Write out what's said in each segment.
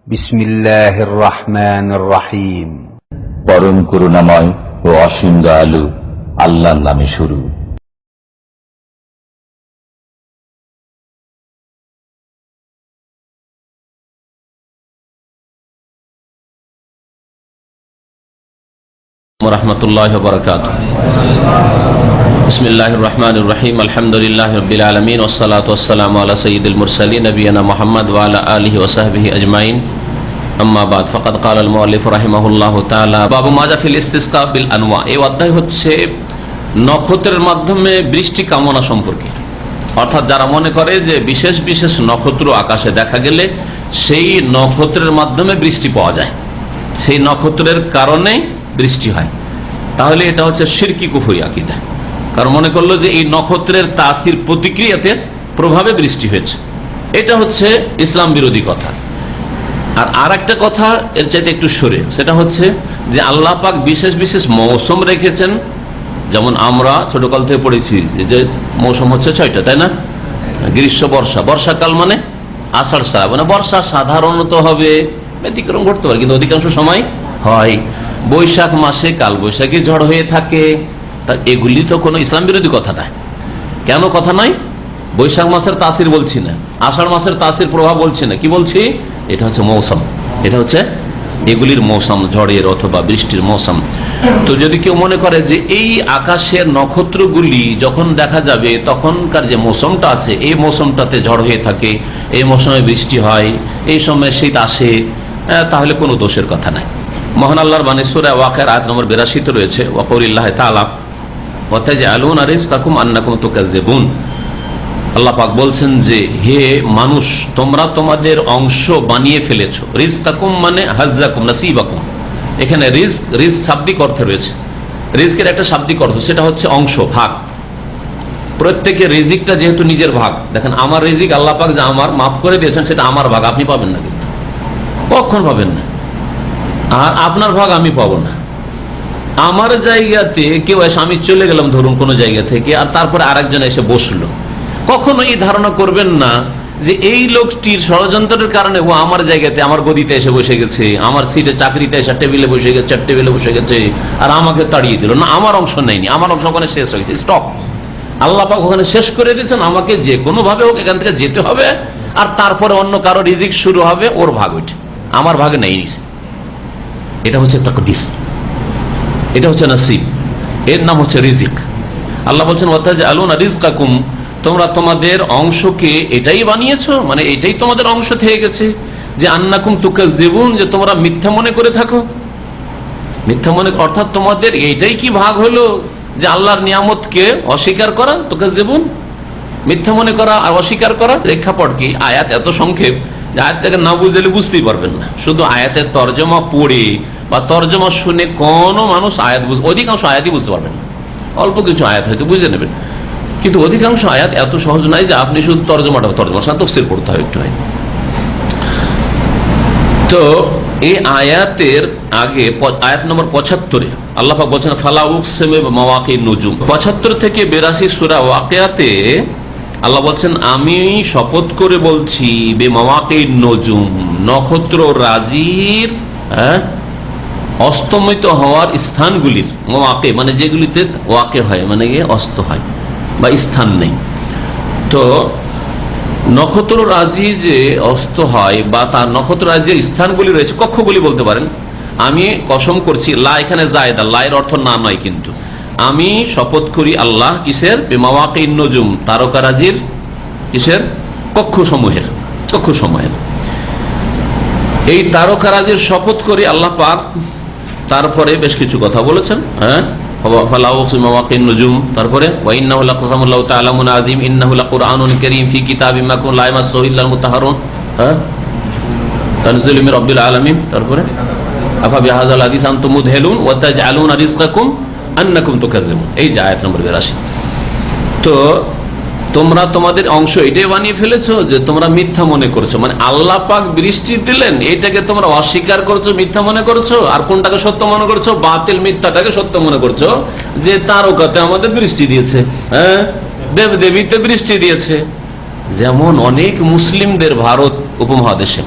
বিসমিল্লাহির রহমানির রহিম। পরম করুণাময় ও অসীম দয়ালু আল্লাহর নামে শুরু। রাহমাতুল্লাহি ওয়া বারাকাতুহু। বিসমিল্লাহির রহমানির রহিম। আলহামদুলিল্লাহি রাব্বিল আলামিন ওয়াস সালাতু ওয়াস সালামু আলা সাইয়্যিদিল মুরসালিন নবিয়িনা মুহাম্মদ ওয়া আলা আলিহি ওয়া সাহবিহি আজমাইন। আম্মা বাদ, ফাকাদ ক্বালা আল মুআল্লিফ রাহিমাহুল্লাহু তাআলা বাবু মা জা ফিল ইসতিসকা বিল আনওয়া। এই অধ্যায় হচ্ছে নক্ষত্রের মাধ্যমে বৃষ্টি কামনা সম্পর্কে। অর্থাৎ যারা মনে করে যে বিশেষ বিশেষ নক্ষত্র আকাশে দেখা গেলে সেই নক্ষত্রের মাধ্যমে বৃষ্টি পাওয়া যায়, সেই নক্ষত্রের কারণে বৃষ্টি হয়, তাহলে এটা হচ্ছে শিরকি কুফরি আকীদা। কারণ মনে করলো যে এই নক্ষত্রের তাসির প্রতিক্রিয়াতে প্রভাবে বৃষ্টি হয়েছে, এটা হচ্ছে ইসলাম বিরোধী কথা। আর একটা কথা এর চাইতে একটু সরে, সেটা হচ্ছে যে আল্লাহ পাক বিশেষ বিশেষ মৌসুম রেখেছেন। যেমন আমরা ছোটকাল থেকে পড়েছি যে মৌসুম হচ্ছে 6টা, তাই না? গ্রীষ্ম, বর্ষা। বর্ষাকাল মানে আষাঢ় শ্রাবণ। মানে বর্ষা সাধারণত হবে, ব্যতিক্রম ঘটতে পারে কিন্তু অধিকাংশ সময় হয়। বৈশাখ মাসে কাল বৈশাখী ঝড় হয়ে থাকে। তা এগুলি তো কোনো ইসলাম বিরোধী কথা নয়। কেন কথা নয়? বৈশাখ মাসের তাসির বলছি না, আষাঢ় মাসের তাসির প্রভাব বলছি না, কি বলছি? এটা হচ্ছে মৌসুম, এটা হচ্ছে এগুলির মৌসুম, ঝড়ের অথবা বৃষ্টির মৌসুম। তো যদি কেউ মনে করে যে এই আকাশের নক্ষত্রগুলি যখন দেখা যাবে তখনকার যে মৌসুমটা আছে এই মৌসুমটাতে ঝড় হয়ে থাকে, এই মৌসুমে বৃষ্টি হয়, এই সময় শীত আসে, তাহলে কোনো দোষের কথা নাই। মহান আল্লাহর বাণী সূরা ওয়াকিয়ার আয়াত নম্বর 82 রয়েছে, ওয়াকাউলিল্লাহি তাআলা ওয়াতাজআলুনা রিজকাকুম আন্নাকুম তুকাজ্জিবুন। আল্লাহ পাক বলছেন যে হে মানুষ, তোমরা তোমাদের অংশ বানিয়ে ফেলেছো। রিজকাকুম মানে হাজ্জাকুম, নসিবাকুম। এখানে রিজক শাব্দিক অর্থে রয়েছে। রিজকের একটা শাব্দিক অর্থ, সেটা হচ্ছে অংশ, ভাগ। প্রত্যেকের রিজিকটা যেহেতু নিজের ভাগ, দেখেন আমার রিজিক আল্লাহ পাক যা আমার মাফ করে দিয়েছেন সেটা আমার ভাগ, আপনি পাবেন না, কিন্তু কখন পাবেন না। আর আপনার ভাগ আমি পাবো না। আমার জায়গাতে কেউ এসে, আমি চলে গেলাম ধরুন কোনো জায়গা থেকে, আর তারপরে আরেকজন এসে বসলো, কখনো এই ধারণা করবেন না যে এই লোকটির ষড়যন্ত্রের কারণে ও আমার জায়গাতে, আমার গদিতে এসে বসে গেছে, আমার সিটে, চাকরিতে এসে টেবিলে বসে গেছে, চার টেবিলে বসে গেছে, আর আমাকে তাড়িয়ে দিল না। আমার অংশ নেয়নি, আমার অংশ ওখানে শেষ হয়ে গেছে, স্টপ। আল্লাহ পাক ওখানে শেষ করে দিয়েছেন, আমাকে যে কোনো ভাবে হোক এখান থেকে যেতে হবে, আর তারপরে অন্য কারো রিজিক শুরু হবে, ওর ভাগ ওইটা, আমার ভাগে নেই নিছে। এটা হচ্ছে তাকদীর, এটা হচ্ছে নসিব, এর নাম হচ্ছে রিজিক। আল্লাহ বলছেন ওয়াতাজআলুনা রিজকাকুম, তোমরা তোমাদের অংশকে এটাই বানিয়েছো, মানে এটাই তোমাদের অংশ থেকে গেছে যে আন্নাকুম তুকাজ্জিবুন, যে তোমরা মিথ্যা মনে করে থাকো। মিথ্যা মনে অর্থাৎ তোমাদের এইটাই কি ভাগ হলো যে আল্লাহর নিয়ামতকে অস্বীকার করা, তুকাজ্জিবুন, মিথ্যা মনে করা আর অস্বীকার করা। প্রেক্ষাপট কি? আয়াত এত সংক্ষেপ যে আয়াতটাকে না বুঝলে বুঝতেই পারবেন না। শুধু আয়াতের তর্জমা পড়ে বা তর্জমা শুনে কোনো মানুষ আয়াত অধিকাংশ আয়াতই বুঝতে পারবেন না। অল্প কিছু আয়াত হয়তো বুঝে নেবেন, কিন্তু অধিকাংশ আয়াত এত সহজ নাই যে আপনি শুধু তর্জমা তাফসীর পড়তে হবে একটু। তো এই আয়াতের আগে আয়াত নম্বর 75 আল্লাহ পাক বলছেন ফালা উকসিমু বিমাওয়াকিন নুজুম। 75 থেকে 82 সূরা ওয়াকিয়াতে আল্লাহ বলছেন আমি শপথ করে বলছি বিমাওয়াকিন নুজুম, নক্ষত্র রাজির অস্তমিত হওয়ার স্থানগুলির। মাওয়াকি মানে যেগুলিতে ওয়াকি হয়, মানে অস্ত হয় বা স্থান নেই। তো নক্ষত্র রাজি যে অস্ত হয় বা তার নক্ষত্র রাজির স্থানগুলি রয়েছে, কক্ষগুলি বলতে পারেন। আমি কসম করছি, লা এখানে জায়েদা, লা এর অর্থ না নয়, কিন্তু আমি শপথ করি আল্লাহ কিসের? বিমাওয়াকিন নুজুম, তারকারাজির কিসের? কক্ষসমূহের। এই তারকারাজির শপথ করি আল্লাহ পাক। তারপরে বেশ কিছু কথা বলেছেন, হ্যাঁ, তারপরে ওয়াইন্নাহু লাকাসামুন লাউ তাআলামুন আযীম ইন্নাহু লাকুরআনুন কারীম ফি কিতাবিম মাকুন লা ইয়ামাসসুহু ইল্লাল মুতাহহারুন, হ্যাঁ, তানজিলুম মির রাব্বিল আলামিন। তারপরে আফা বিহাযাল হাদিস আনতুম মুদহিলুন ওয়া তাজআলুনা রিজকাকুম আন্নাকুম তুকাজ্জিবুন, এই যে আয়াত নম্বর 82। তো তোমরা তোমাদের অংশ এটাই বানিয়ে ফেলেছো যে তোমরা মিথ্যা মনে করছো, মানে আল্লাহ পাক বৃষ্টি দিলেন এটাকে তোমরা অস্বীকার করছো, মিথ্যা মনে করছো। আর কোনটাকে সত্য মনে করছো? বাতিল মিথ্যাটাকে সত্য মনে করছো, যে তারকাতে আমাদের বৃষ্টি দিয়েছে, হ্যাঁ, দেবদেবীতে বৃষ্টি দিয়েছে। যেমন অনেক মুসলিমদের ভারত উপমহাদেশে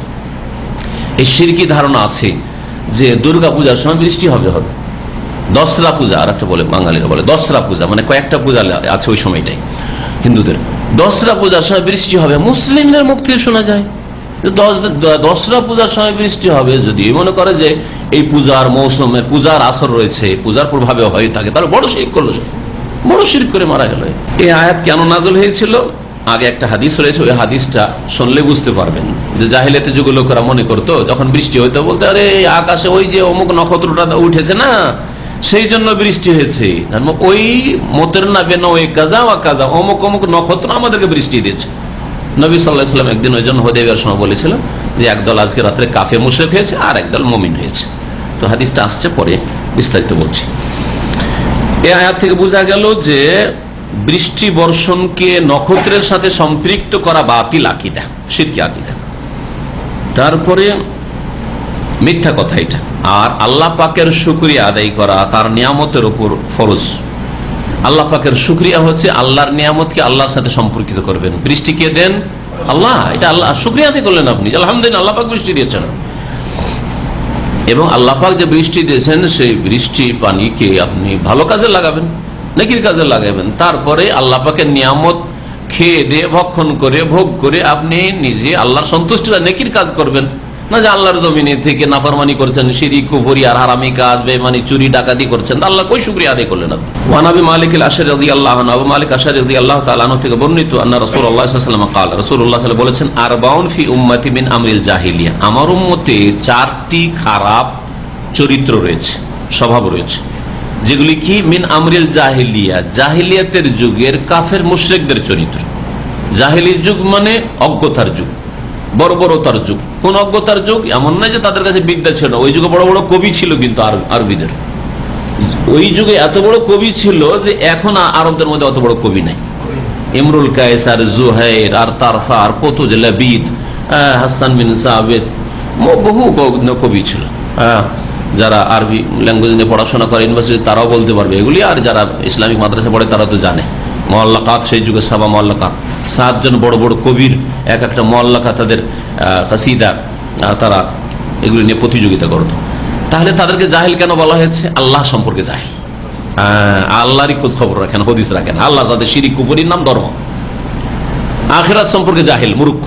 এই শিরকি ধারণা আছে যে দুর্গা পূজার সময় বৃষ্টি হবে হবে। দশরা পূজা আর একটা বলে, বাঙালিরা বলে দশরা পূজা, মানে কয়েকটা পূজা আছে ওই সময়টাই হিন্দুদের। দশরা পূজার সময় বৃষ্টি হবে, মুসলিমদের মুখ থেকে শোনা যায় দশরা পূজার সময় বৃষ্টি হবে। যদি মনে করে যে এই পূজার মৌসুমের পূজার আসর রয়েছে, পূজার প্রভাবে হয়ে থাকে, তাহলে বড় শিরক করলো, বড় শিরক করে মারা গেল। এই আয়াত কেন নাযিল হয়েছিল? আগে একটা হাদিস রয়েছে, ওই হাদিসটা শুনলে বুঝতে পারবেন যে জাহিলিয়াতের যুগে লোকেরা মনে করতো যখন বৃষ্টি হইতো বলতে, আরে আকাশে ওই যে অমুক নক্ষত্রটা উঠেছে না, সেই জন্য বৃষ্টি হয়েছে। ওই মতের না বেন ওই কাজা ওয়া কাজা, অমুক অমুক নক্ষত্র আমাদেরকে বৃষ্টি দিয়েছে। নবী সাল্লাল্লাহু আলাইহি ওয়াসাল্লাম একদিন ওই জন্য হুদায়বিয়ার সময় বলেছিলেন যে একদল আজকে রাত্রে কাফের মুশরিক হয়েছে আর একদল মুমিন হয়েছে। তো হাদিসটা আসছে, পরে বিস্তারিত বলছি। এই আয়াত থেকে বোঝা গেল যে বৃষ্টি বর্ষণকে নক্ষত্রের সাথে সম্পৃক্ত করা বাতিল আকীদা, শিরকি আকীদা। তারপরে মিথ্যা কথা এটা। আর আল্লাহ পাকের শুকরিয়া আদায় করা তার নিয়ামতের উপর ফরজ। আল্লাহ পাকের শুকরিয়া হচ্ছে আল্লাহর নিয়ামতকে আল্লাহর সাথে সম্পর্কিত করবেন। বৃষ্টি কে দেন? আল্লাহ। এটা আল্লাহ শুকরিয়া আদায় করলেন আপনি, আলহামদুলিল্লাহ আল্লাহ পাক বৃষ্টি দিয়েছেন। এবং আল্লাহ পাক যে বৃষ্টি দিয়েছেন সেই বৃষ্টি পানিকে আপনি ভালো কাজে লাগাবেন, নেকির কাজে লাগাবেন। তারপরে আল্লাহ পাকের নিয়ামত খেয়ে দিয়ে ভক্ষণ করে ভোগ করে আপনি নিজে আল্লাহর সন্তুষ্টির নেকির কাজ করবেন, না যে আল্লাহর জমিনে থেকে নাফরমানি করছেন, শিরক কুফরি আর হারামি কাজ, বেঈমানি, চুরি ডাকাতি করছেন। আল্লাহ কই শুকরিয়া আদায় করলেন আপনি? ওয়ান আবি মালিক আল-আশআরী রাদিয়াল্লাহু আনহু, আবু মালিক আশআরী রাদিয়াল্লাহু তাআলা আনহু থেকে বর্ণিত, আন্না রাসূলুল্লাহ সাল্লাল্লাহু আলাইহি ওয়াসাল্লাম قال, রাসূলুল্লাহ সাল্লাল্লাহু আলাইহি ওয়াসাল্লাম বলেছেন, আরবাউন ফি উম্মতি মিন আমরিল জাহিলিয়া, আমার উম্মতে চারটি খারাপ চরিত্র রয়েছে, স্বভাব রয়েছে, যেগুলি কি মিন আমরিল জাহিলিয়া, জাহিলিয়াতের যুগের কাফের মুশরিকদের চরিত্র। জাহিলির যুগ মানে অজ্ঞতার যুগ, বর্বরতার যুগ। কোন অজ্ঞতার যুগ? এমন নয় যে তাদের কাছে বিদ্যা ছিল না, ওই যুগে বড় বড় কবি ছিল, কিন্তু আরবিদের ওই যুগে এত বড় কবি ছিল যে এখন আরবদের মধ্যে অত বড় কবি নাই। ইমরুল কায়েস আর জুহাইর আর তারফা আর কত যে লাবিদ, হাসান বিন সাবিত, বহু কবি ছিল। যারা আরবি ল্যাঙ্গুয়েজ নিয়ে পড়াশোনা করে ইউনিভার্সিটি তারাও বলতে পারবে এগুলি, আর যারা ইসলামিক মাদ্রাসা পড়ে তারা তো জানে। মুআল্লাকাত, সেই যুগে সাবা মুআল্লাকাত, 7 জন বড় বড় কবির এক একটা মুআল্লাকা, তাদের কাসিদা, তারা এগুলি নিয়ে প্রতিযোগিতা করত। তাহলে তাদেরকে জাহিল কেন বলা হয়েছে? আল্লাহ সম্পর্কে জাহিল, আল্লাহরই খোঁজ খবর রাখেন, হদিস রাখেন, আল্লাহ যাদের শিরিক কুফরির নাম ধর্ম। আখিরাত সম্পর্কে জাহিল, মূর্খ।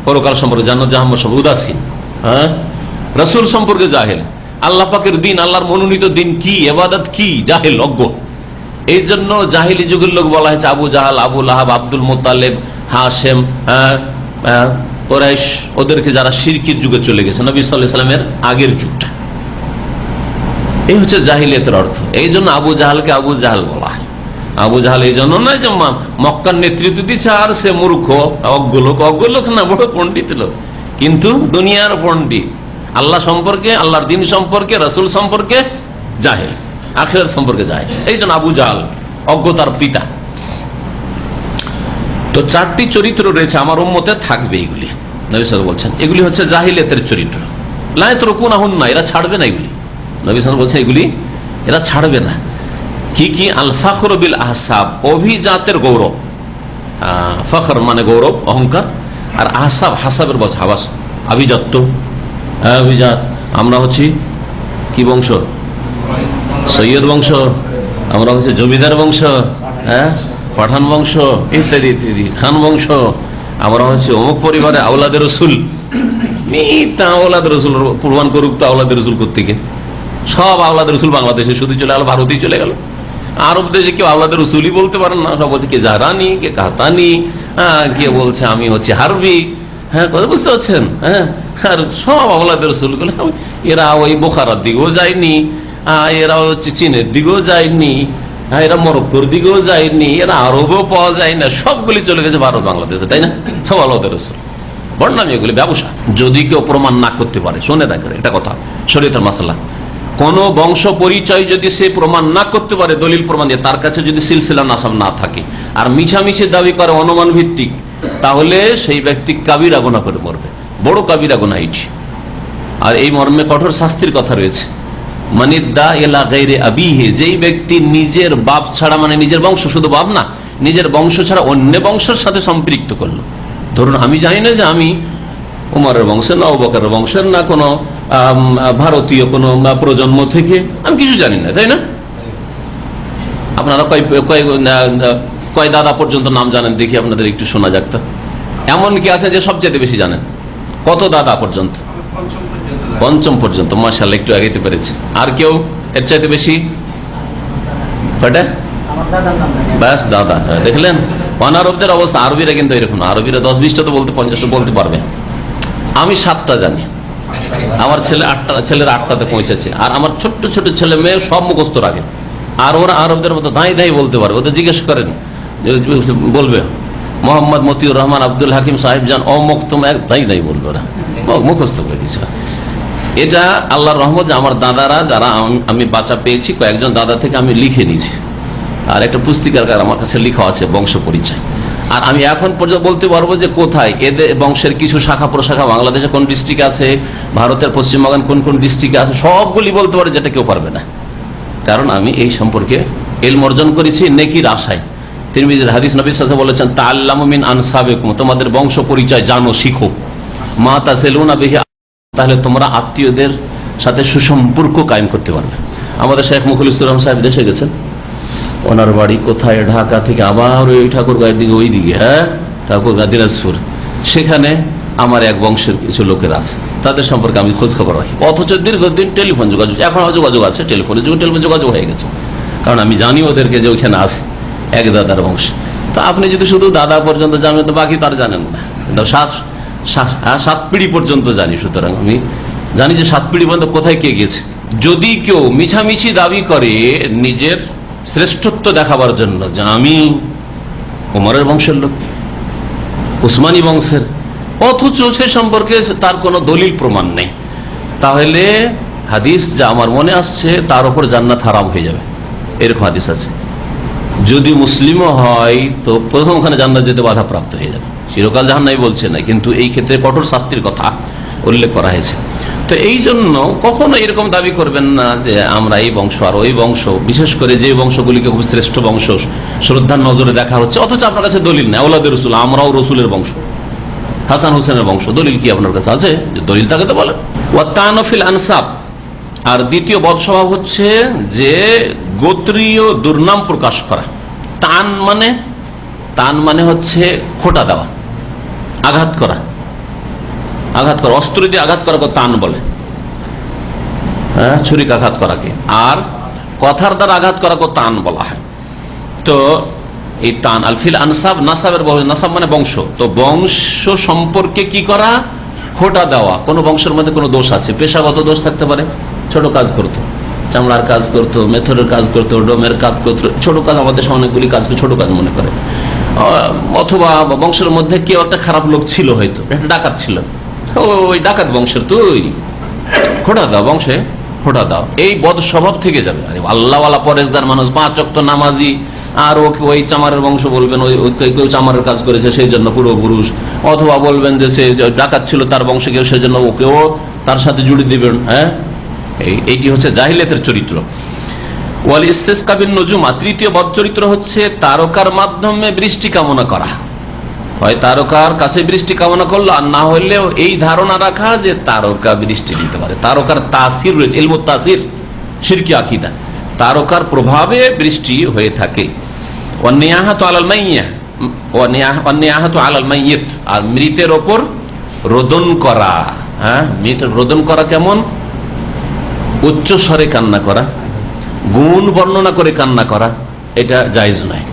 পরকাল সম্পর্কে, জান্নাত জাহান্নাম সম্পর্কে উদাসীন। রাসূল সম্পর্কে জাহিল। আল্লাহ পাকের দিন, আল্লাহর মনোনীত দিন কি, ইবাদত কি, জাহিল, অজ্ঞ। এই জন্য জাহিলি যুগের লোক বলা হয়েছে আবু জাহাল, আবু লাহাব, আব্দুল মুত্তালিব, হাশেম, কুরাইশ, ওদেরকে যারা শিরকির যুগে চলে গেছে, নবী সাল্লাল্লাহু আলাইহি ওয়াসাল্লামের আগের যুগটা। এই হচ্ছে জাহিলিয়াতের অর্থ। এই জন্য আবু জাহালকে আবু জাহাল বলা হয়। আবু জাহাল এই জন্য নয় যে মক্কার নেতৃত্ব দিচ্ছে আর সে মূর্খ, অজ্ঞ লোক। অজ্ঞ লোক না, বড় পণ্ডিত লোক, কিন্তু দুনিয়ার পণ্ডিত। আল্লাহ সম্পর্কে, আল্লাহর দিন সম্পর্কে, রাসূল সম্পর্কে জাহিল, আখিরাত সম্পর্কে জাহিল। এই জন্য আবু জাহাল অজ্ঞতার পিতা। তো 4টি চরিত্র রয়েছে আমার উম্মতে, থাকবে এগুলি। নবী সাল্লাল্লাহু বলছেন এগুলি হচ্ছে জাহিলিয়াতের চরিত্র। লা ইয়াতরুকুনাহুন্না, এরা ছাড়বে না এগুলি। নবী সাল্লাল্লাহু বলছেন এগুলি এরা ছাড়বে না। কি কি? আল ফখর বিল আহসাব, অভিজাতের গৌরব। ফখর মানে গৌরব, অহংকার। আর আহসাব, হাসাবের বছর, হাবাস, আভিজাত্য, অভিজাত। আমরা হচ্ছি কি বংশ? সৈয়দ বংশ, আমরা হচ্ছে জমিদার বংশ, পাঠান বংশ, ইত্যাদি ইত্যাদি, খান বংশ। আমরা হচ্ছে অমুক পরিবারে আওলাদের রসুল। আওলাদ রসুল প্রমাণ করুক তো, আওলাদের রসুল কোত্থেকে? সব আওলাদ রসুল বাংলাদেশে শুধু চলে গেল, ভারতেই চলে গেল। আরব দেশে কেউ আওলাদের রসুলই বলতে পারেন না, সব বলছে কে জাহরানি, কে কাহতানি, কে বলছে আমি হচ্ছে হারবি। কথা বুঝতে পারছেন? আর সব আওলাদের রসুল গুলো, এরা ওই বোখারার দিকেও যায়নি, এরা হচ্ছে চীনের দিকেও যায়নি, এরা মরক্কোর দিকেও যায়নি, এরা আরবেও পাওয়া যায় না, সবগুলি চলে গেছে ভারত বাংলাদেশে, তাই না? সব আওলাদের রসুল বর্ণামি, এগুলি ব্যবসা। যদি কেউ প্রমাণ না করতে পারে, শুনে রাখেন এটা কথা, শরীয়তের মাসালা, কোন বংশ পরিচয় যদি সে প্রমাণ না করতে পারে দলিল প্রমাণ দিয়ে, তার কাছে যদি সিলসিলা নাসাব না থাকে আর মিছামিছি দাবি করে অনুমান ভিত্তিক, তাহলে সেই ব্যক্তি কাবিরা গুনাহ করে মরবে, বড় কাবিরা গুনাহ এটি। আর এই মর্মে কঠোর শাস্তির কথা রয়েছে। মানিদ্দা ইলা গায়রি আবিহি, যেই ব্যক্তি নিজের বাপ ছাড়া, মানে নিজের বংশ, শুধু বাপ না, নিজের বংশ ছাড়া অন্য বংশের সাথে সম্পৃক্ত করলো। ধরুন আমি জানি না যে আমি উমরের বংশের না আবু বকরের বংশের না কোনো ভারতীয় কোনো প্রজন্ম থেকে, আমি কিছু জানি না, তাই না? আপনারা কয় দাদা পর্যন্ত নাম জানেন দেখি, আপনাদের একটু শোনা যাক তো। এমন কি আছে যে সবচেয়ে বেশি জানেন? কত দাদা পর্যন্ত? পঞ্চম পর্যন্ত, মাশাআল্লাহ, একটু আগাইতে পেরেছে। আর কেউ এর চাইতে বেশি? কয়টা? ব্যাস দাদা, দেখলেন অনারবদের অবস্থা। আরবিরা কিন্তু এরকম না, আরবিরা 10-20টা তো বলতে, 50টা বলতে পারবে। আমি 7টা জানি, আমার ছেলের 8টাতে পৌঁছেছে, আর আমার ছোট্ট ছোট ছেলে মেয়ে সব মুখস্থ রাখে। আর ওরা আরবদের মতো দাঁই দাঁই বলতে পারবে। ওদের জিজ্ঞেস করেন, বলবে মোহাম্মদ মতিউর রহমান আব্দুল হাকিম সাহেব যান অমুক, তোমার দাঁই দাঁই বলবে, ওরা মুখস্থ করে দিচ্ছে। এটা আল্লাহর রহমত যে আমার দাদারা যারা আমি বাচ্চা পেয়েছি, কয়েকজন দাদা থেকে আমি লিখে নিয়েছি, আর একটা পুস্তিকার আমার কাছে লেখা আছে বংশ পরিচয়। আর আমি এখন পর্যন্ত বলতে পারবো যে কোথায় এদের বংশের কিছু শাখা প্রশাখা, বাংলাদেশে কোন ডিস্ট্রিক্ট আছে, ভারতের পশ্চিমবঙ্গের কোন কোন ডিস্ট্রিক্টে আছে, সবগুলি বলতে পারে, যেটা কেউ পারবে না। কারণ আমি এই সম্পর্কে ইলম অর্জন করেছি নেকির আশায়। তিরমিজির হাদিস, নবী সাল্লাল্লাহু আলাইহি ওয়াসাল্লাম বলেছেন, তাআল্লামু মিন আনসাবিকুম, তোমাদের বংশ পরিচয় জানো, শিখো। মা তাসিলুনা বিহি, তাহলে তোমরা আত্মীয়দের সাথে সুসম্পর্ক কায়েম করতে পারবে। আমাদের শেখ মুখলিস ইসলাম সাহেব দেশে গেছেন, ওনার বাড়ি কোথায়, ঢাকা থেকে আবার ওই ঠাকুরগাঁয়ের দিকে, ওই দিকে, হ্যাঁ ঠাকুরগাঁ দিনাজপুর, সেখানে আমার এক বংশের কিছু লোকের আছে, তাদের সম্পর্কে আমি খোঁজ খবর রাখি। অথচ দীর্ঘদিন টেলিফোন যোগাযোগ, এখন যোগাযোগ আছে, টেলিফোনের যুগে টেলিফোন যোগাযোগ হয়ে গেছে, কারণ আমি জানি ওদেরকে যে ওইখানে আছে এক দাদার বংশ। তো আপনি যদি শুধু দাদা পর্যন্ত জানেন তো বাকি তার জানেন না, কিন্তু 7 পিঢ়ি পর্যন্ত জানি। সুতরাং আমি জানি যে 7 পিঢ়ি পর্যন্ত কোথায় কে গেছে। যদি কেউ মিছামিছি দাবি করে নিজের শ্রেষ্ঠত্ব দেখাবার জন্য যে আমি ওমরের বংশের লোক, উসমানী বংশের, অথচ সে সম্পর্কে তার কোনো দলিল প্রমাণ নেই, তাহলে হাদিস যা আমার মনে আসছে তার উপর জান্নাত হারাম হয়ে যাবে, এরকম হাদিস আছে। যদি মুসলিমও হয় তো প্রথম ওখানে জান্নাত যেতে বাধাপ্রাপ্ত হয়ে যাবে। চিরকাল জাহান্নামী বলছে না, কিন্তু এই ক্ষেত্রে কঠোর শাস্তির কথা উল্লেখ করা হয়েছে। তো এই জন্য কখনো এরকম দাবি করবেন না যে আমরা এই বংশ আর ওই বংশ, বিশেষ করে যে বংশগুলিকে খুব শ্রেষ্ঠ বংশ শ্রদ্ধার নজরে দেখা হচ্ছে, অথচ আপনার কাছে দলিল নেই। আওলাদের রসুল, আমরাও রসুলের বংশ, হাসান হোসেনের বংশ, দলিল কি আপনার কাছে আছে? দলিল থাকে তো বলেন। ওয়াতানফিল আনসাব, আর দ্বিতীয় বদস্বভাব হচ্ছে যে গোত্রীয় দুর্নাম প্রকাশ করা। তান মানে হচ্ছে খোঁটা দেওয়া, আঘাত করা, অস্ত্র দিয়ে আঘাত করাকে তান বলে, হ্যাঁ, ছুরিক আঘাত করাকে। আর কথার দ্বারা আঘাত করাকে তান বলা হয়। তো এই তান আলফিল আনসাব, নাসাবের নাসাব মানে বংশ, তো বংশ সম্পর্কে কি করা? খোঁটা দেওয়া। কোন বংশের মধ্যে কোনো দোষ আছে, পেশাগত দোষ থাকতে পারে, ছোট কাজ করতো, চামড়ার কাজ করতো, মেথরের কাজ করতো, ডোমের কাজ করতো, ছোট কাজ, আমাদের অনেকগুলি কাজকে ছোট কাজ মনে করে। অথবা বংশের মধ্যে কেউ একটা খারাপ লোক ছিল, হয়তো একটা ডাকাত ছিল, ওই ডাকাত বংশের তুই, খোঁটা দাও, বংশে খোঁটা দাও। এই বদ স্বভাব থেকে যাবে। আল্লাহওয়ালা পরেশগার মানুষ, 5 ওয়াক্ত নামাজি, আর ওকে ওই চামারের বংশ বলবেন, ওই কেউ চামারের কাজ করেছে সেই জন্য পূর্বপুরুষ, অথবা বলবেন যে সে ডাকাত ছিল তার বংশে কেউ, সেই জন্য ওকেও তার সাথে জুড়ে দিবেন। হ্যাঁ, এইটি হচ্ছে জাহিলিয়াতের চরিত্র। ওয়াল ইস্তিসকা বিন নুজুমা, তৃতীয় বদ চরিত্র হচ্ছে তারকার মাধ্যমে বৃষ্টি কামনা করা। হয় তারকার কাছে বৃষ্টি কামনা করলো, আর না হলেও এই ধারণা রাখা যে তারকা বৃষ্টি দিতে পারে। তারকার তাসির রয়েছে, ইলমুত তাসির, শিরকি আকীদা, তারকার প্রভাবে বৃষ্টি হয়ে থাকে। ওয়ানিয়াহাতু আলাল মাইয়্যিত, ওয়ানিয়াহাতু আলাল মাইয়্যিত, আর মৃতের ওপর রোদন করা। হ্যাঁ, মৃতের রোদন করা কেমন? উচ্চ স্বরে কান্না করা, গুণ বর্ণনা করে কান্না করা, এটা জায়েজ নয়।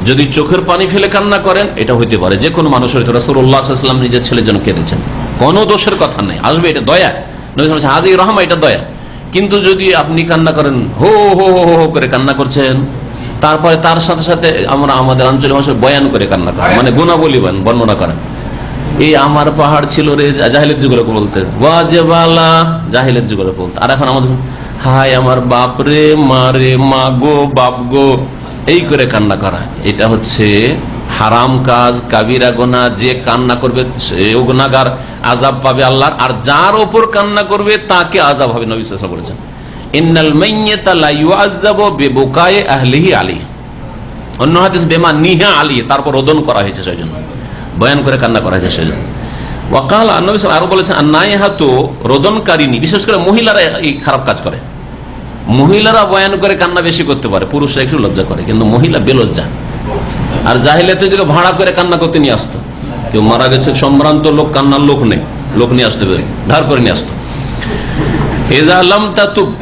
যদি চোখের পানি ফেলে কান্না করেন, এটা হইতে পারে যে কোনো মানুষের। রাসূলুল্লাহ সাল্লাল্লাহু আলাইহি ওয়াসাল্লাম নিজের ছেলের জন্য কেঁদেছেন, কোনো দোষের কথা নেই, আসবে, এটা দয়া। নবী সাল্লাল্লাহু আলাইহি ওয়াসাল্লাম হাযির রহমা, এটা দয়া। কিন্তু যদি আপনি কান্না করেন, হো হো হো হো করে কান্না করছেন, তারপরে তার সাথে সাথে আমরা আমাদের আঞ্চলিক ভাষায় বয়ান করে কান্না করেন, মানে গুণাবলী বর্ণনা করেন। এই আমার পাহাড় ছিল রে, জাহিলিয়াত যুগের বলতে, ওয়াজেবালা জাহিলিয়াত যুগের বলতে। আর এখন আমাদের হায় আমার বাপ রে, মা রে, মা গো, বাপ গো, এই করে কান্না করা, এটা হচ্ছে হারাম কাজ, কাবিরা গুনাহ। যে কান্না করবে সে গুনাহগার, আযাব পাবে আল্লাহর। আর যার ওপর কান্না করবে তাকে আযাব হবে। নবী সাল্লাল্লাহু আলাইহি ওয়াসাল্লাম বলেছেন, ইন্নাল মাইয়্যিতা লা ইউআযাবু বিবুকায়ে আহলিহি আলাইহি। অন্য হাদিস বেমা নিহা আলাইহি, তারপর রোদন করা হয়েছে, সেই জন্য বয়ান করে কান্না করা হয়েছে, সেই জন্য। ওয়াকাল নবী সাল্লাল্লাহু আরো বলেছেন আন্নাইহাতু রোদনকারিনী, বিশেষ করে মহিলারা এই খারাপ কাজ করে। মহিলারা বয়ান করে কান্না বেশি করতে পারে, পুরুষরা একটু লজ্জা করে, কিন্তু মহিলা বেলজ্জা। আর জাহিলিয়াতে যদি ভাড়া করে কান্না করতে নিয়ে আসতো, কেউ মারা গেছে সম্ভ্রান্ত লোক, কান্নার লোক নেই, লোক নিয়ে আসতে পারে, ধার করে নিয়ে আসতো।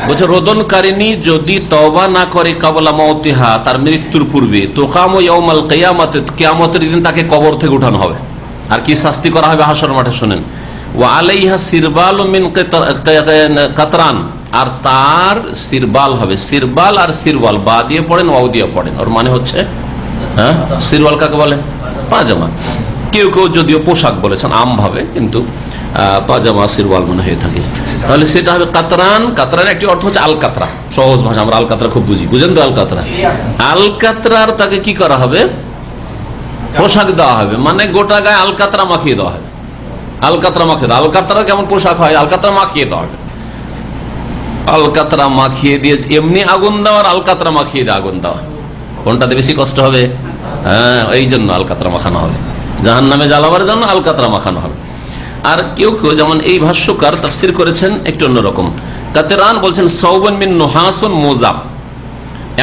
বলছে রোদনকারিনী যদি তওবা না করে কাবলা মাউতিহা, তার মৃত্যুর পূর্বে, তুকামু ইয়াউমাল কিয়ামাতে, কিয়ামতের দিন তাকে কবর থেকে উঠানো হবে। আর কি শাস্তি করা হবে হাসর মাঠে শুনেন। ওয়া আলাইহা সিরবালু মিন কাতরান, আর তার সিরবাল হবে, সিরবাল আর সিরওয়াল বা দিয়ে পড়েন ওয়াও দিয়ে পড়েন, ওর মানে হচ্ছে হ্যাঁ সিরওয়াল কাকে বলে? পাজামা। কেউ কেউ যদিও পোশাক বলেছেন আম ভাবে, কিন্তু পাজামা সিরওয়াল মনে হয়ে থাকে। তাহলে সেটা হবে কাতরান। কাতরান একটি অর্থ হচ্ছে আল কাতরা, সহজ ভাষা আমরা আল কাতরা খুব বুঝি, বুঝেন তো আল কাতরা। আল কাতরার তাকে কি করা হবে? পোশাক দেওয়া হবে, মানে গোটা গায়ে আল কাতরা মাখিয়ে দেওয়া হবে। আল কাতরা মাখিয়ে দেওয়া, আল কাতরা কেমন পোশাক হয়? আল কাতরা মাখিয়ে দেওয়া হবে। আল কাতরা মাখিয়ে দিয়ে এমনি আগুন দেওয়া আর আল কাতরা মাখিয়ে দিয়ে আগুন দেওয়া, কোনটাতে বেশি কষ্ট হবে? হ্যাঁ, এই জন্য আল কাতরা মাখানো হবে, জাহান্নামে জ্বালাবার জন্য আল কাতরা মাখানো হবে। আর কেউ কেউ যেমন এই ভাষ্যকার তাফসীর করেছেন একটু অন্যরকম। কাতরান বলছেন সাউবান মিন নুহাসুন মুজাব,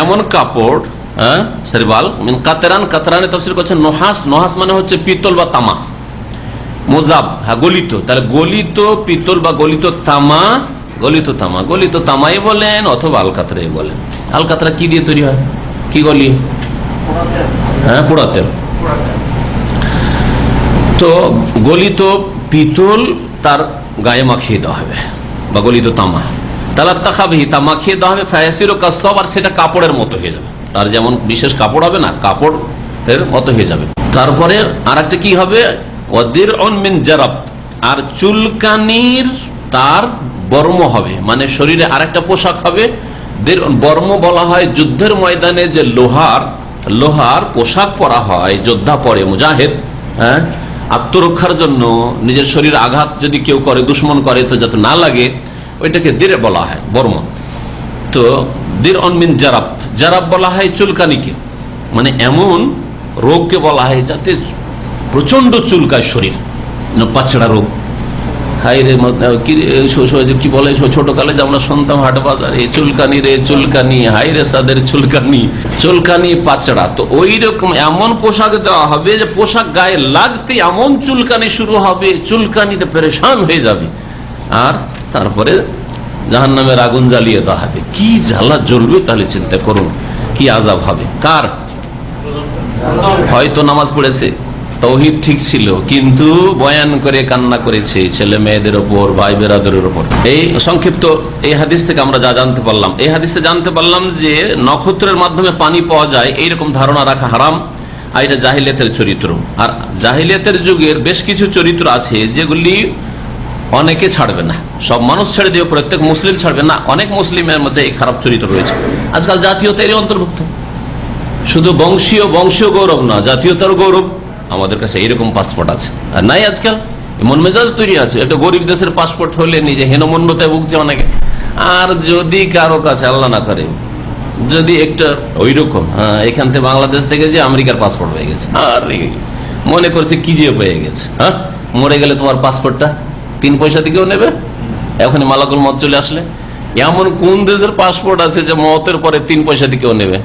এমন কাপড়, হ্যাঁ সিরবাল মিন কাতরান, কাতরানে তাফসীর করেছেন নুহাস, নুহাস মানে হচ্ছে পিতল বা তামা, মুজাব হ্যাঁ গলিত, তাহলে গলিত পিতল বা গলিত তামা, গলিত তামা, গলিত তামাই বলেন অথবা আল কাতরাই বলেন। আল কাতরা কি দিয়ে তৈরি হয়? কি গলি? হ্যাঁ পোড়া তেল। তো গলিত পিতল তার গায়ে মাখিয়ে দেওয়া হবে, বা গলিত তামা, তাহলে তাকাবিহি তা মাখিয়ে দেওয়া হবে, ফায়াসিরু কাসসাব, আর সেটা কাপড়ের মতো হয়ে যাবে, তার যেমন বিশেষ কাপড় হবে না, কাপড়ের মতো হয়ে যাবে। তারপরে আর একটা কি হবে? ওয়াদিরউন মিন জারাব, আর চুলকানির তার বর্ম হবে, মানে শরীরে আরেকটা পোশাক হবে। বর্ম বলা হয় যুদ্ধের ময়দানে যে লোহার পোশাক পরা হয়, যোদ্ধা পরে, মুজাহিদ, হ্যাঁ আত্মরক্ষার জন্য, নিজের শরীর আঘাত যদি কেউ করে, দুশ্মন করে, তো যাতে না লাগে, ওইটাকে দিরে বলা হয়, বর্ম। তো দিরউন মিন জারাব, জারাব বলা হয় চুলকানিকে, মানে এমন রোগকে বলা হয় যাতে প্রচন্ড চুলকায় শরীর, পাচড়া রোগ। হাই রে কি বলে ছোট কালে যে আমরা শুনতাম হাট বাজারে, চুলকানি রে চুলকানি, হাই রে সাদের চুলকানি, চুলকানি পাচড়া। তো ওই রকম এমন পোশাক দেওয়া হবে যে পোশাক গায়ে লাগতে এমন চুলকানি শুরু হবে, চুলকানিতে পেরেশান হয়ে যাবে। আর তারপরে জাহান্নামের আগুন জ্বালিয়ে দেওয়া হবে। কি জ্বালা জ্বলবে তাহলে চিন্তা করুন, কি আযাব হবে। কার? হয়তো নামাজ পড়েছে, তাওহীদ ঠিক ছিল, কিন্তু বয়ান করে কান্না করেছে ছেলে মেয়েদের ওপর, ভাই বেরাদরের ওপর। এই সংক্ষিপ্ত এই হাদিস থেকে আমরা যা জানতে পারলাম, এই হাদিসে জানতে পারলাম যে নক্ষত্রের মাধ্যমে পানি পাওয়া যায় এইরকম ধারণা রাখা হারাম, আর এটা জাহিলিয়াতের চরিত্র। আর জাহিলিয়াতের যুগের বেশ কিছু চরিত্র আছে যেগুলি অনেকে ছাড়বে না, সব মানুষ ছেড়ে দিয়ে প্রত্যেক মুসলিম ছাড়বে না, অনেক মুসলিমের মধ্যে এই খারাপ চরিত্র রয়েছে। আজকাল জাতীয়তারই অন্তর্ভুক্ত, শুধু বংশীয় গৌরব না, জাতীয়তার গৌরব। আমাদের কাছে এইরকম পাসপোর্ট আছে, আর নাই আজকাল মন মেজাজ তৈরি আছে। একটা গরিব দেশের পাসপোর্ট হলে নিজে হেনমন্যতায় ভুগছে অনেকে। আর যদি কারো কাছে আল্লাহ না করে, যদি একটা ওই রকম এখান থেকে বাংলাদেশ থেকে যে আমেরিকার পাসপোর্ট হয়ে গেছে, আর মনে করছে কি যে পেয়ে গেছে, হ্যাঁ মরে গেলে তোমার পাসপোর্টটা 3 পয়সা দিকেও নেবে, এখনই মালাকুল মত চলে আসলে। এমন কোন দেশের পাসপোর্ট আছে যে মতের পরে 3 পয়সা দিকেও নেবে?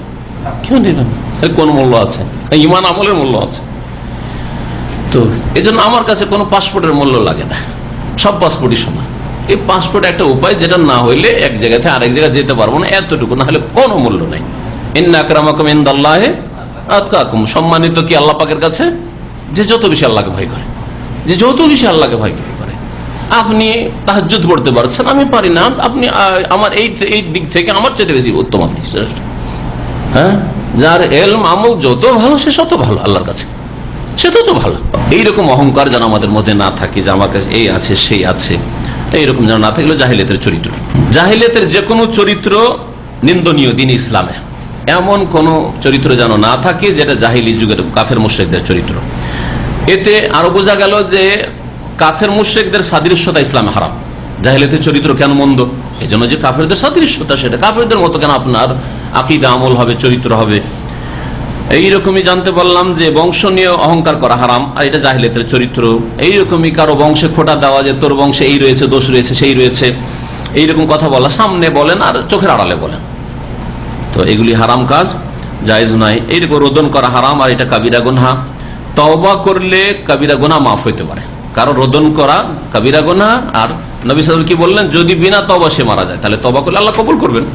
কেউ নেবে না। কোন মূল্য আছে? ইমান আমলের মূল্য আছে। তো এই জন্য আমার কাছে কোনো পাসপোর্টের মূল্য লাগে না, সব পাসপোর্টই সমান। এই পাসপোর্ট একটা উপায়, যেটা না হইলে এক জায়গা থেকে আরেক জায়গায় যেতে পারবো না, এতটুকু, না হলে কোনো মূল্য নাই। ইন্না আকরামাকুম ইনদাল্লাহি আতকাকুম, সম্মানিত কি আল্লাহ পাকের কাছে? যে যত বেশি আল্লাহকে ভয় করে, যে যত বেশি আল্লাহকে ভয় করে। আপনি তাহাজ্জুদ পড়তে পারছেন, আমি পারি না, আপনি আমার এই দিক থেকে আমার চেয়ে বেশি উত্তম, আপনি শ্রেষ্ঠ। হ্যাঁ, যার এলম আমল যত ভালো সে তত ভালো আল্লাহর কাছে, সেটা তো ভালো। এইরকম অহংকার যেন আমাদের মধ্যে না থাকে যে আমার কাছে এই আছে সেই আছে, এইরকম যেন না থাকলে জাহিলিয়াতের চরিত্র। জাহিলিয়াতের যে কোনো চরিত্র নিন্দনীয় দিন ইসলামে, এমন কোন চরিত্র যেন না থাকে যেটা জাহিলি যুগের কাফের মুশরিকদের চরিত্র। এতে আরো বোঝা গেল যে কাফের মুশরিকদের সাদৃশ্যতা ইসলামে হারাম। জাহিলিয়াতের চরিত্র কেন মন্দ? এই জন্য যে কাফেরদের সাদৃশ্যতা, সেটা কাফেরদের মতো কেন আপনার আকীদা আমল হবে, চরিত্র হবে। এইরকমই জানতে পারলাম যে বংশ নিয়ে অহংকার করা হারাম, আর এটা জাহিলিয়াতের চরিত্র। এইরকমই কারো বংশে খোঁটা দেওয়া যে তোর বংশে এই রয়েছে, দোষ রয়েছে, সেই রয়েছে, এইরকম কথা বলা সামনে বলেন আর চোখের আড়ালে বলেন, তো এগুলি হারাম কাজ, জায়েজ নয়। এইরকম রোদন করা হারাম, আর এটা কাবিরা গুনাহ। তওবা করলে কাবিরা গুনাহ মাফ হইতে পারে, কারণ রোদন করা কাবিরা গুনাহ। আর নবী সাল্লাল্লাহু আলাইহি ওয়াসাল্লাম কি বললেন, যদি বিনা তওবা সে মারা যায় তাহলে তওবা করলে আল্লাহ কবুল করবেন।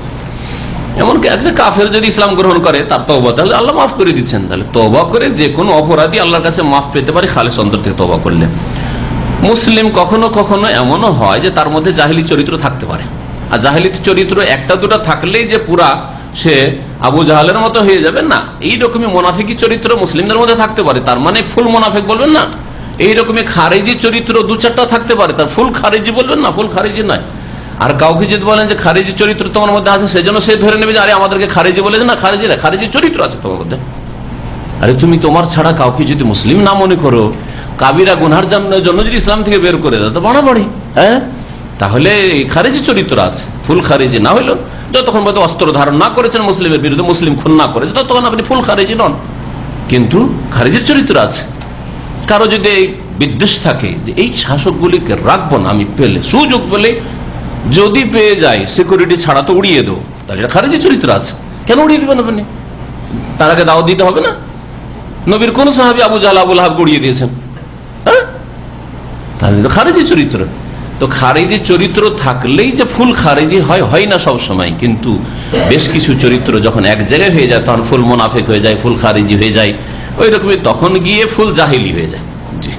এমনকি একটা কাফের যদি ইসলাম গ্রহণ করে তার তওবা, তাহলে আল্লাহ মাফ করে দিচ্ছেন। তাহলে তওবা করে যে কোনো অপরাধী আল্লাহর কাছে মাফ পেতে পারে খালেস অন্তর থেকে তওবা করলে। মুসলিম কখনো কখনো এমনও হয় যে তার মধ্যে জাহিলি চরিত্র থাকতে পারে, আর জাহিলি চরিত্র একটা দুটা থাকলেই যে পুরা সে আবু জাহালের মতো হয়ে যাবে না। এইরকমই মুনাফিকি চরিত্র মুসলিমদের মধ্যে থাকতে পারে, তার মানে ফুল মুনাফিক বলবেন না। এইরকমই খারিজি চরিত্র দু চারটা থাকতে পারে, তার ফুল খারিজি বলবেন না, ফুল খারিজি নয়। আর কাউকে যদি বলেন যে খারিজি চরিত্র তোমার মধ্যে আছে, সেজন্য সে ধরে নেবে যে আরে আমাদেরকে খারিজি বলেছে না, খারিজি না, খারিজি চরিত্র আছে তোমার মধ্যে। আরে তুমি তোমার ছাড়া কাউকে যদি মুসলিম না মনে করো, কাবিরা গুনহার জন্য যদি ইসলাম থেকে বের করে দাও তো বাড়াবাড়ি, হ্যাঁ, তাহলে খারিজি চরিত্র আছে। ফুল খারিজি না হইল, যতক্ষণ পর্যন্ত অস্ত্র ধারণ না করেছেন মুসলিমের বিরুদ্ধে, মুসলিম খুন না করেছে, ততক্ষণ আপনি ফুল খারিজি নন, কিন্তু খারিজির চরিত্র আছে। কারো যদি বিদ্বেষ থাকে যে এই শাসকগুলিকে রাখবো না, আমি পেলে সুযোগ পেলে যদি পেয়ে যায় সিকিউরিটি ছাড়া তো উড়িয়ে দেবো, তাহলে এটা খারিজি চরিত্র আছে। কেন উড়িয়ে দেবেন আপনি? তার আগে দাওয়াত দিতে হবে না? নবীর কোন সাহাবী আবু জাহল আবু লাহাবকে উড়িয়ে দিয়েছেন? হ্যাঁ, তাহলে তো খারিজি চরিত্র। তো খারিজি চরিত্র থাকলেই যে ফুল খারিজি হয় না সব সময়, কিন্তু বেশ কিছু চরিত্র যখন এক জায়গায় হয়ে যায় তখন ফুল মুনাফিক হয়ে যায়, ফুল খারিজি হয়ে যায়, ওই রকমই তখন গিয়ে ফুল জাহিলি হয়ে যায়। জি,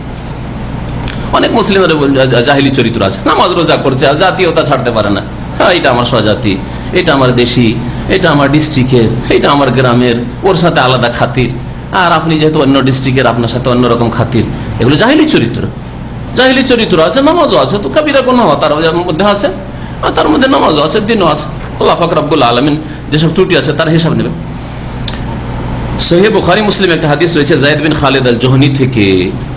অনেক মুসলিমের জাহিলি চরিত্র আছে, নামাজ রোজা করছে আর জাতীয়তা ছাড়তে পারে না। হ্যাঁ, এটা আমার স্বজাতি, এটা আমার দেশি, এটা আমার ডিস্ট্রিক্টের, এটা আমার গ্রামের, ওর সাথে আলাদা খাতির, আর আপনি যেহেতু অন্য ডিস্ট্রিক্টের আপনার সাথে অন্যরকম খাতির। এগুলো জাহিলি চরিত্র। জাহিলি চরিত্র আছে, নামাজও আছে, তো কাবিরা গুনাহ তার মধ্যে আছে, আর তার মধ্যে নামাজও আছে, দিনও আছে। আল্লাহ পাক রব্বুল আলামিন যেসব ত্রুটি আছে তার হিসাব নেবেন। সহিহ বুখারী মুসলিম একটা হাদিস রয়েছে যায়েদ বিন খালিদ আল জুহনি থেকে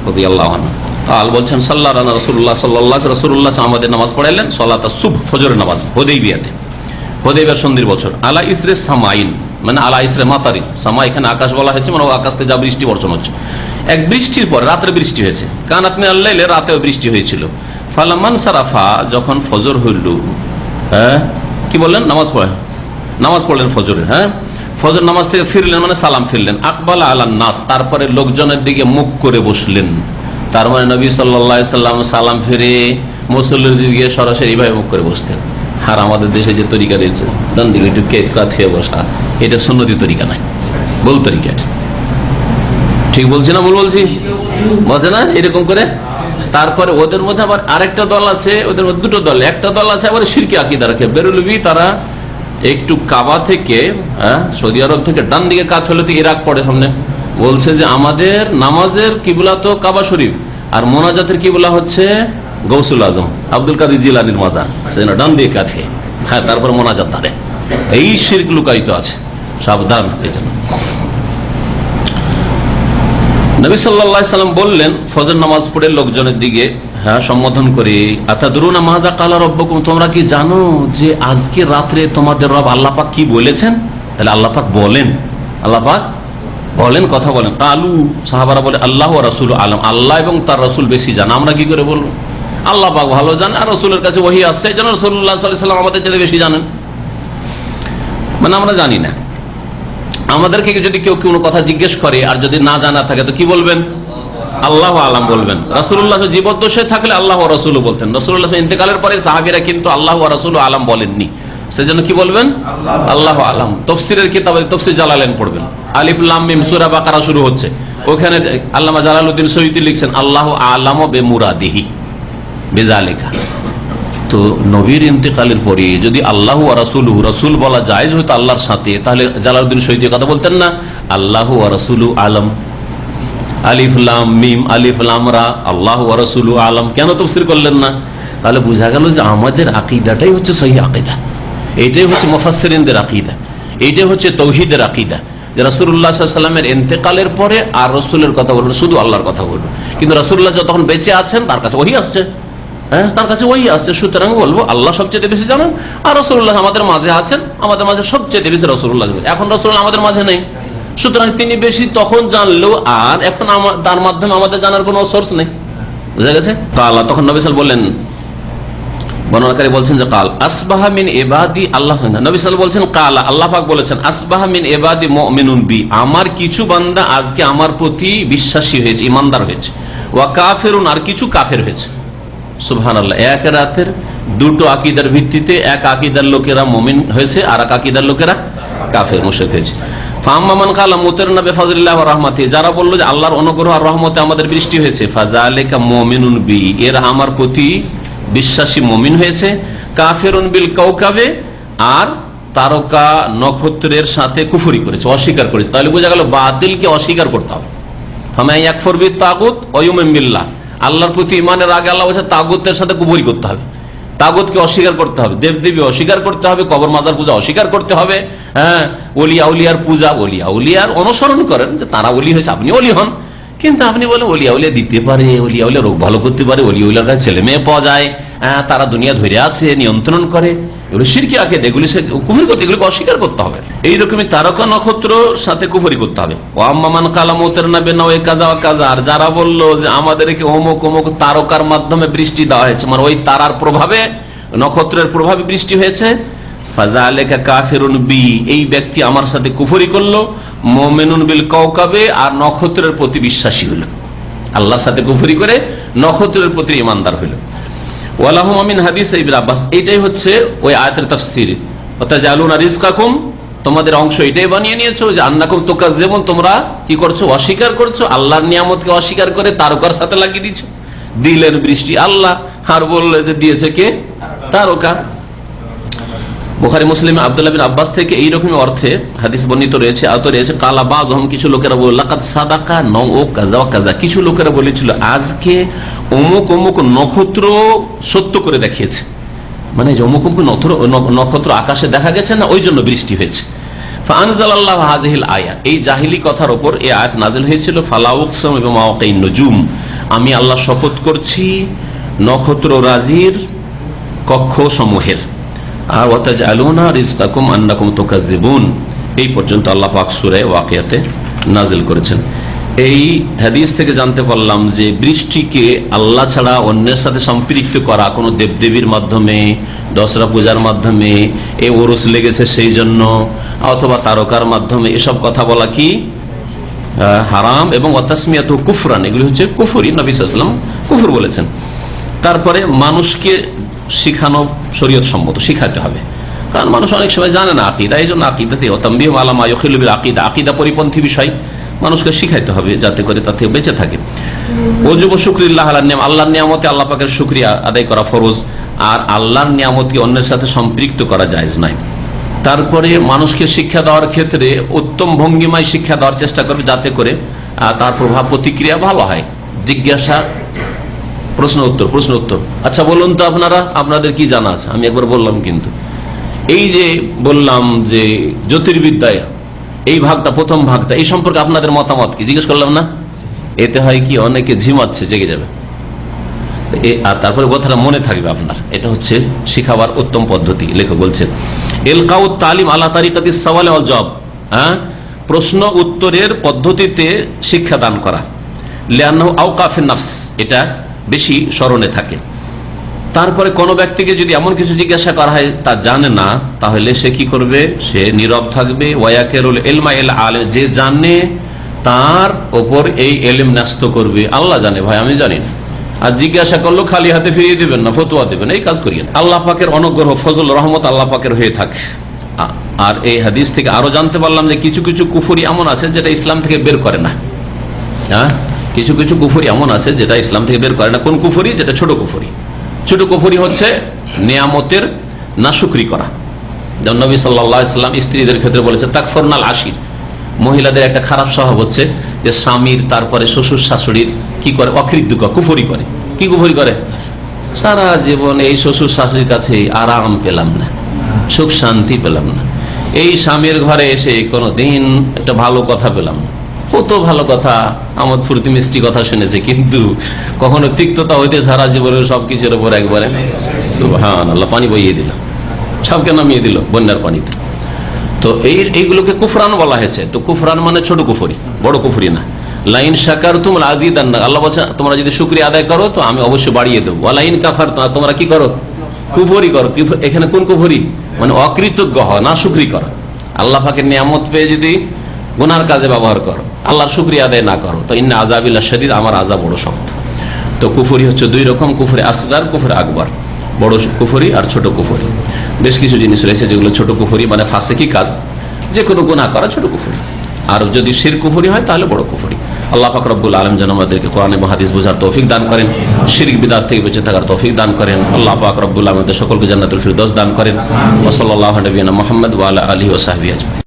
রাদিয়াল্লাহু আনহু قال বলছেন সাল্লাল্লাহু রাসূলুল্লাহ সাল্লাল্লাহু আলাইহি রাসূলুল্লাহ আমাদের নামাজ পড়াইলেন সালাত সুবহ, ফজরের নামাজ, হুদাইবিয়াতে, হুদাইবিয়ার সন্ধির বছর, আলা ইসরে সামাইন, মানে আলা ইসরে মাতারিন। সামা এখানে আকাশ বলা হয়েছে, মানে আকাশ থেকে যা বৃষ্টি বর্ষণ হচ্ছে। এক বৃষ্টির পর রাতের বৃষ্টি হয়েছে, কানাত মিনাল লাইলে, রাতেও বৃষ্টি হয়েছিল। ফালামান সারাফা, যখন ফজর হইল, হ্যাঁ কি বললেন, নামাজ পড়লেন ফজরের, হ্যাঁ ফজর নামাজ থেকে ফিরলেন, মানে সালাম ফিরলেন। আকবালা আলান নাস, তারপরে লোকজনের দিকে মুখ করে বসলেন। তার মানে নবী সাল্লাল্লাহু আলাইহি সাল্লাম সালাম ফিরে মুসল্লির দিকে সরাসরি এইভাবে মুখ করে বসতেন। আর আমাদের দেশে যে তরিকা রয়েছে ডান দিকে একটু কেট কাঠিয়ে বসা, এটা সুন্নতি তরিকা নয়, ভুল তরিকা। ঠিক বলছি না ভুল বলছি? বসে না এরকম করে। তারপরে ওদের মধ্যে আবার আরেকটা দল আছে, ওদের মধ্যে দুটো দল, একটা দল আছে আবার শিরকি আকীদা রাখে, বেরলভী। তারা একটু কাবা থেকে, সৌদি আরব থেকে ডান দিকে কাত হলে তো ইরাক পড়ে সামনে, বলছে যে আমাদের নামাজের কিবলা তো কাবা শরীফ, আর মোনাজাতের কিবলা হচ্ছে গৌসুল আজম আব্দুল কাদের জিলানীর মাজার, সেজন্য ডান দিকে কাছে, হ্যাঁ, তারপর মোনাজাত তারে। এই শিরক লুকায়িত আছে, সাবধান। এই জন্য নবী সাল্লাল্লাহু আলাইহি সাল্লাম বললেন ফজর নামাজ পড়ে লোকজনের দিকে, হ্যাঁ, সম্বোধন করে, আতাদরুনা মাযা ক্বালা রাব্বুকুম, তোমরা কি জানো যে আজকে রাত্রে তোমাদের রব আল্লাহ পাক কি বলেছেন? তাহলে আল্লাহ পাক বলেন, আল্লাহ পাক বলেন, কথা বলেন। কালু, সাহাবারা বলে, আল্লাহ ওয়া রাসূলু আলাম, আল্লাহ এবং তার রাসূল বেশি জানে, আমরা কি করে বলবো? আল্লাহ পাক ভালো জানে, আর রাসূলের কাছে ওহী আসছে, এই জন্য রাসূলুল্লাহ সাল্লাল্লাহু আলাইহি ওয়াসাল্লাম আমাদের চেয়ে বেশি জানেন। মানে আমরা জানি না। আমাদেরকে যদি কেউ কোনো কথা জিজ্ঞেস করে আর যদি না জানা থাকে তো কি বলবেন? আল্লাহু আলাম বলবেন। রাসূলুল্লাহ জীবদ্দশায় থাকলে আল্লাহ ওয়া রাসূলু বলতেন, রাসূলুল্লাহ ইন্তেকালের পরে সাহাবীরা কিন্তু আল্লাহ ওয়া রাসূলু আলাম বলেননি, সেজন্য কি বলবেন? আল্লাহু আলাম। তাফসীরের কিতাবে তাফসীর জালালাইন পড়বেন, আলিফ লাম মিম সূরা বাকারা শুরু হচ্ছে, ওখানে আল্লামা জালালউদ্দিন সয়ুতী লিখছেন আল্লাহু আলামু বিমুরাদিহি বিযালিকা। তো নবীর ইন্তেকালের পরে যদি আল্লাহু ওয়া রাসূলুহু, রাসূল বলা জায়েজ হতো আল্লাহর সাথে, তাহলে জালালউদ্দিন সয়ুতী কথা বলতেন না আল্লাহু ওয়া রাসূলু আলাম, আলিফ লাম মিম আলিফ লাম রা, আল্লাহু ওয়া রাসূলু আলাম কেন তাফসীর করলেন না? তাহলে বোঝা গেল যে আমাদের আকীদাটাই হচ্ছে সহিহ আকীদা, এইটাই হচ্ছে মুফাসসিরিনদের আকীদা, এইটাই হচ্ছে তাওহীদের আকীদা, যে রাসূলুল্লাহ সাল্লাল্লাহু আলাইহি ওয়াসাল্লামের ইন্তেকালের পরে আর রাসূলের কথা বলবো, শুধু আল্লাহর কথা বলবো। কিন্তু রাসূলুল্লাহ যখন বেঁচে আছেন তার কাছে ওহী আসছে, হ্যাঁ, তার কাছে ওহী আসছে, সুতরাং বলবো আল্লাহ সবচেয়ে বেশি জানেন, আর রাসূলুল্লাহ আমাদের মাঝে আছেন, আমাদের মাঝে সবচেয়ে বেশি রাসূলুল্লাহ। এখন রাসূলুল্লাহ আমাদের মাঝে নেই, সুতরাং তিনি বেশি তখন জানলেও আর এখন তার মাধ্যমে আমাদের জানার কোনো সোর্স নেই। বুঝা গেছে? কালা, তখন নবী সাল্লাল্লাহু আলাইহি ওয়াসাল্লাম বললেন, বর্ণনাকারী বলছেন যে কাল আসবাহা মিন ইবাদি আল্লাহ, নবী সাল্লাল্লাহু বলছেন কালা, আল্লাহ পাক বলেছেন আসবাহা মিন ইবাদি মুমিনুন বি, আমার কিছু বান্দা আজকে আমার প্রতি বিশ্বাসী হয়েছে, ইমানদার হয়েছে, ওয়া কাফিরুন, আর কিছু কাফের হয়েছে। সুবহানাল্লাহ, এক রাতের দুটো আকীদার ভিত্তিতে এক আকীদার লোকেরা মুমিন হয়েছে আর এক আকীদার লোকেরা কাফের মুশরিক হয়েছে। ফাম্মান কালা মুতিরনা বিফাজলিল্লাহি ওয়া রাহমাতিহি, যারা বলল যে আল্লাহর অনুগ্রহ আর রহমতে আমাদের বৃষ্টি হয়েছে, ফাযালিকা মুমিনুন বি, এরা আমার প্রতি বিশ্বাসী মুমিন হয়েছে। কাফিরুন বিল কাওকাবে, আর তারকা নক্ষত্রের সাথে কুফরি করেছে, অস্বীকার করেছে। তাহলে বোঝা গেল বাতিলকে অস্বীকার করতে হবে। ফামান ইয়াকফুর বিত তাগুত ওয়া ইউমিন বিল্লাহ, আল্লাহর প্রতি ঈমানের আগে আল্লাহ বলেছে তাগুতের সাথে কুফরি করতে হবে, তাগুতকে অস্বীকার করতে হবে, দেবদেবী অস্বীকার করতে হবে, কবর মাজার পূজা অস্বীকার করতে হবে। হ্যাঁ, ওলিয়া উলিয়ার পূজা, ওলিয়া উলিয়ার অনুসরণ করেন যে তারা ওলি হয়েছে, আপনি ওলি হন, কিন্তু আপনি বলেন ওলিয়া উলিয়া দিতে পারে, ওলিয়া উলিয়া রোগ ভালো করতে পারে, ওলিয়া উলিয়ার কাছে ছেলে মেয়ে পাওয়া যায়, তারা দুনিয়া ধরে আছে, নিয়ন্ত্রণ করে, এগুলো শিরকি আকীদা, এগুলি কুফরি করতে, এগুলোকে অস্বীকার করতে হবে। এইরকমই তারকা নক্ষত্র সাথে কুফরি করতে হবে। ওয়াম্মান কালা মুতিরনা বিনাওয়ে কাযা ওয়া কাযা, আর যারা বলল যে আমাদেরকে অমুক অমুক তারকার মাধ্যমে বৃষ্টি দেওয়া হয়েছে, মানে ওই তারার প্রভাবে, নক্ষত্রের প্রভাবে বৃষ্টি হয়েছে, ফাযালিকা কাফিরুন বি, এই ব্যক্তি আমার সাথে কুফরি করলো, মুমিনুন বিল কাওকাবে, আর নক্ষত্রের প্রতি বিশ্বাসী হলো, আল্লাহর সাথে কুফরি করে নক্ষত্রের প্রতি ঈমানদার হলো। ওয়ালাহুম মিন হাদিস ইবনে আব্বাস, এইটাই হচ্ছে ওই আয়াতের তাফসীর। ওয়াতাজালুনা রিজকাকুম, তোমাদের অংশ এটাই বানিয়ে নিয়েছো যে আন্নাকুম তুকাজ্জিবুন, তোমরা কি করছো, অস্বীকার করছো, আল্লাহর নিয়ামতকে অস্বীকার করে তারকার সাথে লাগিয়ে দিয়েছো। দিলেন বৃষ্টি আল্লাহ, আর বললে যে দিয়েছে কে, তারকা। বুখারী মুসলিমে আব্দুল্লাহ বিন আব্বাস থেকে এইরকম অর্থে হাদিস বর্ণিত রয়েছে, আত রয়েছে কালা বাযহুম, কিছু লোকেরা বলল লাকাদ সাদাকা নও কাযা ওয়া কাযা, কিছু লোকেরা বলেছিল আজকে অমুক অমুক নক্ষত্র সত্য করে দেখিয়েছে, মানে যে অমুক অমুক নক্ষত্র আকাশে দেখা গেছে না, ওই জন্য বৃষ্টি হয়েছে। ফাআনজালাল্লাহু হাযিহিল আয়া, এই জাহিলি কথার উপর এই আয়াত নাযিল হয়েছিল। ফালা উকসামু বিমাওয়াকিন নুজুম, আমি আল্লাহ শপথ করছি নক্ষত্র রাজির কক্ষ সমূহের। আর ওয়াতাজআলুনা রিজকাকুম আন্নাকুম তুকাজ্জিবুন, এই পর্যন্ত আল্লাহ পাক সূরা ওয়াকিয়াতে নাজিল করেছেন। এই হাদিস থেকে জানতে পারলাম যে বৃষ্টিকে আল্লাহ ছাড়া অন্যের সাথে সম্পৃক্ত করা, কোনো দেবদেবীর মাধ্যমে, দশরা পূজার মাধ্যমে, এই ওরস লেগেছে সেই জন্য, অথবা তারকার মাধ্যমে, এসব কথা বলা কি হারাম, এবং ওয়াতাসমিয়াতু কুফরান, এগুলি হচ্ছে কুফরি, নবী সাল্লাল্লাহু আলাইহি ওয়াসাল্লাম কুফর বলেছেন। তারপরে মানুষকে শিখানো শরীয়ত সম্মত, শিখাতে হবে, কারণ মানুষ অনেক সময় জানে না আকীদা, এই জন্য আকীদাতে তামবিহু আলা মা ইউখিলু বিল আকীদা, আকীদা পরিপন্থী বিষয় মানুষকে শিখাইতে হবে যাতে করে তা থেকে বেঁচে থাকে। ওয়াজিবু শুকরিল্লাহ আলা নিয়াম, আল্লাহর নিয়ামতে আল্লাহ পাকের শুকরিয়া আদায় করা ফরজ, আর আল্লাহর নিয়ামতকে অন্যের সাথে সম্পৃক্ত করা জায়েজ নাই। তারপরে মানুষকে শিক্ষা দেওয়ার ক্ষেত্রে উত্তম ভঙ্গিমায় শিক্ষা দেওয়ার চেষ্টা করবে যাতে করে তার প্রভাব প্রতিক্রিয়া ভালো হয়। জিজ্ঞাসা, প্রশ্ন উত্তর, আচ্ছা বলুন তো আপনাদের কি জানা আছে, আমি একবার বললাম, কিন্তু এই যে বললাম যে জ্যোতির্বিদ্যায় এই ভাগটা, প্রথম ভাগটা, এই সম্পর্কে আপনাদের মতামত কি জিজ্ঞেস করলাম না, এতে হয় কি অনেকে ঝিমাচ্ছে, জেগে যাবে, আর তারপরে কথাটা মনে থাকবে আপনার। এটা হচ্ছে শিখাবার উত্তম পদ্ধতি। লেখক বলছেন ইলকাউ তালিম আলা তারিকাতিস সাওয়াল ওয়াল জবাব, প্রশ্ন উত্তরের পদ্ধতিতে শিক্ষা দান করা, লিআন্নাহু আওকাফিন নাফস, এটা বেশি স্মরণে থাকে। তারপরে কোন ব্যক্তিকে যদি এমন কিছু জিজ্ঞাসা করা হয় তা জানে না, তাহলে সে কি করবে, সে নীরব থাকবে। ওয়ায়াকিরুল ইলমা ইল আলিম, যে জানে তার ওপর এই ইলম ন্যস্ত করবে, আল্লাহ জানে ভাই আমি জানি না, আর জিজ্ঞাসা করলো খালি হাতে ফিরিয়ে দিবেন না, ফতোয়া দিবেন, এই কাজ করিয়েন। আল্লাহ পাকের অনুগ্রহ, ফজল, রহমত আল্লাহ পাকের হয়ে থাকে। আর এই হাদিস থেকে আরো জানতে পারলাম যে কিছু কিছু কুফরি এমন আছে যেটা ইসলাম থেকে বের করে না। কিছু কিছু কুফরি এমন আছে যেটা ইসলাম থেকে বের করে না। কোন কুফরি? যেটা ছোট কুফরি। ছোট কুফরি হচ্ছে নিয়ামতের নাশুকরি করা। যেমন নবী সাল্লাল্লাহু আলাইহি ওয়াসাল্লাম স্ত্রীদের ক্ষেত্রে বলেছে তাকফুরনাল আশির, মহিলাদের একটা খারাপ স্বভাব হচ্ছে যে স্বামীর তারপরে শ্বশুর শাশুড়ির কি করে, অকৃতজ্ঞ, কুফরি করে। কি কুফরি করে? সারা জীবন এই শ্বশুর শাশুড়ির কাছে আরাম পেলাম না, সুখ শান্তি পেলাম না, এই স্বামীর ঘরে এসে কোনো দিন একটা ভালো কথা পেলাম না। কত ভালো কথা, আমোদ ফুর্তি মিষ্টি কথা শুনেছে, কিন্তু কখনো তিক্ততা হইতে সারা জীবনের সবকিছুর উপর একবারে সুবহানাল্লাহ পানি বইয়ে দিল, সবকে নামিয়ে দিল বন্যার পানিতে। তো এইগুলোকে কুফরান বলা হয়েছে। তো কুফরান মানে ছোট কুফরি, বড় কুফরি না। লাইন শাকারতুম লাযিদান্না, আল্লাহ বলছেন তোমরা যদি শুকরিয়া আদায় করো তো আমি অবশ্যই বাড়িয়ে দেবো। ওয়া লাইন কাফারতুম, তোমরা কি করো? কুফরি করো। এখানে কোন কুফরি? মানে অকৃতজ্ঞ হওয়া, না শুকরি করা। আল্লাহ পাকের নিয়ামত পেয়ে যদি গুনার কাজে ব্যবহার করো, আল্লাহর শুকরিয়া আদায় না করো, তো ইন্না আযাবিল্লা শাদীদ, আমার আযাব বড় শক্ত। তো কুফরি হচ্ছে দুই রকম, কুফরি আসগার, কুফরি আকবার, বড় কুফরি আর ছোট কুফরি। বেশ কিছু জিনিস রয়েছে যেগুলো ছোট কুফরি, মানে ফাসিকি কাজ, যে কোনো গুনাহ করা ছোট কুফরি। আর যদি শিরক কুফরি হয় তাহলে বড় কুফরি। আল্লাহ পাক রব্বুল আলামিন যেন আমাদেরকে কোরআন এবং হাদিস বোঝার তৌফিক দান করেন, শিরক বিদআত থেকে বেঁচে থাকার তৌফিক দান করেন। আল্লাহ পাক রব্বুল আলামিন সকলকে জান্নাতুল ফিরদৌস দান করেন। ওয়া সাল্লাল্লাহু আলা নবিয়িনা মুহাম্মদ ওয়া আলা আলিহি ওয়া সাহবিহি আজমাইন।